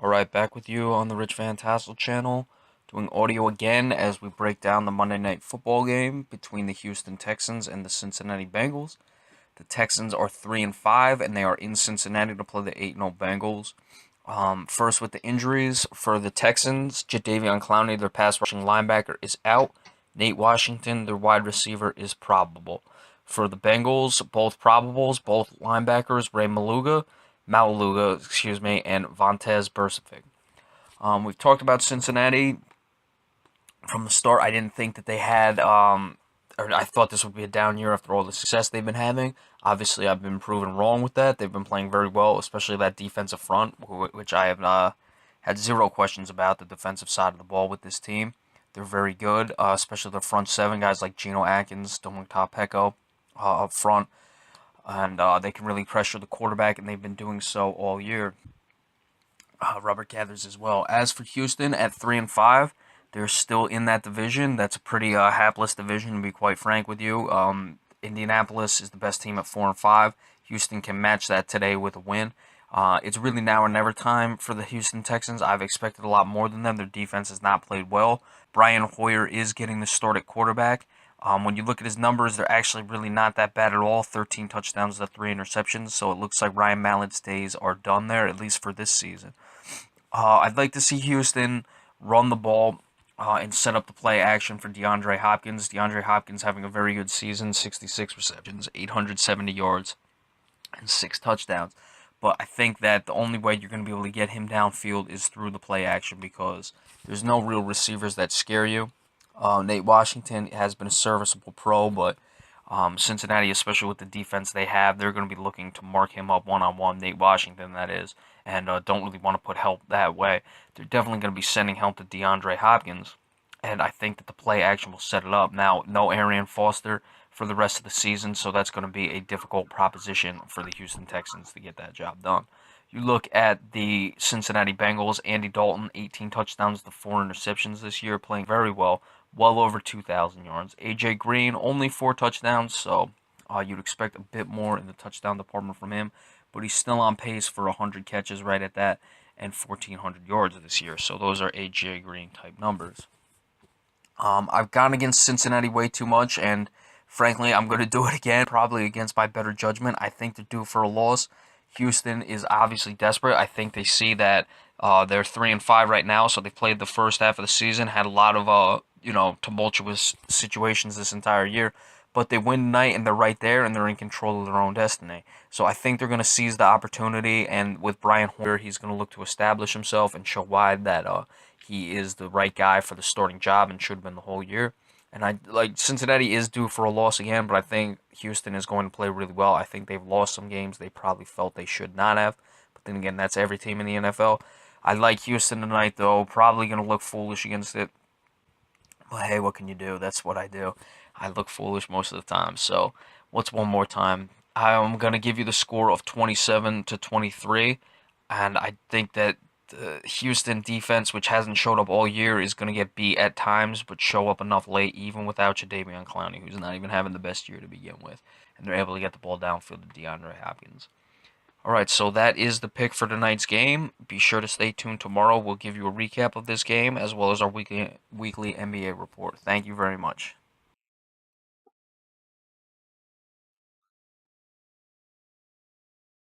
Alright, back with you on the Rich Van Tassel channel, doing audio again as we break down the Monday Night Football game between the Houston Texans and the Cincinnati Bengals. The Texans are 3-5, and they are in Cincinnati to play the 8-0 Bengals. First with the injuries for the Texans, Jadeveon Clowney, their pass rushing linebacker, is out. Nate Washington, their wide receiver, is probable. For the Bengals, both probables, both linebackers, Maualuga, and Vontez Burfict. We've talked about Cincinnati from the start. I didn't think that they had, or I thought this would be a down year after all the success they've been having. Obviously, I've been proven wrong with that. They've been playing very well, especially that defensive front, which I have had zero questions about the defensive side of the ball with this team. They're very good, especially the front seven guys like Geno Atkins, Dominic Peko up front. And they can really pressure the quarterback, and they've been doing so all year. Robert Gathers as well. As for Houston at 3-5, they're still in that division. That's a pretty hapless division, to be quite frank with you. Indianapolis is the best team at 4-5. Houston can match that today with a win. It's really now or never time for the Houston Texans. I've expected a lot more than them. Their defense has not played well. Brian Hoyer is getting the start at quarterback. When you look at his numbers, they're actually really not that bad at all. 13 touchdowns to 3 interceptions. So it looks like Ryan Mallett's days are done there, at least for this season. I'd like to see Houston run the ball and set up the play action for DeAndre Hopkins. DeAndre Hopkins having a very good season, 66 receptions, 870 yards, and 6 touchdowns. But I think that the only way you're going to be able to get him downfield is through the play action because there's no real receivers that scare you. Nate Washington has been a serviceable pro, but Cincinnati, especially with the defense they have, they're going to be looking to mark him up one-on-one, Nate Washington, that is, and don't really want to put help that way. They're definitely going to be sending help to DeAndre Hopkins, and I think that the play action will set it up. Now, no Arian Foster for the rest of the season, so that's going to be a difficult proposition for the Houston Texans to get that job done. You look at the Cincinnati Bengals, Andy Dalton, 18 touchdowns to 4 interceptions this year, playing very well over 2,000 yards. A.J. Green, only 4 touchdowns, so you'd expect a bit more in the touchdown department from him, but he's still on pace for 100 catches right at that and 1,400 yards this year, so those are A.J. Green type numbers. I've gone against Cincinnati way too much, and frankly, I'm going to do it again, probably against my better judgment. I think they're due for a loss. Houston is obviously desperate. I think they see that they're 3-5 right now, so they played the first half of the season, had a lot of tumultuous situations this entire year, but they win tonight and they're right there and they're in control of their own destiny. So I think they're going to seize the opportunity, and with Brian Hoyer, he's going to look to establish himself and show why that he is the right guy for the starting job and should have been the whole year. And Cincinnati is due for a loss again, but I think Houston is going to play really well. I think they've lost some games they probably felt they should not have. But then again, that's every team in the NFL. I like Houston tonight, though. Probably going to look foolish against it. But hey, what can you do? That's what I do. I look foolish most of the time. So what's one more time? I'm going to give you the score of 27-23. And I think that the Houston defense, which hasn't showed up all year, is going to get beat at times, but show up enough late, even without Jadeveon Clowney, who's not even having the best year to begin with. And they're able to get the ball downfield to DeAndre Hopkins. Alright, so that is the pick for tonight's game. Be sure to stay tuned tomorrow. We'll give you a recap of this game, as well as our weekly NBA report. Thank you very much.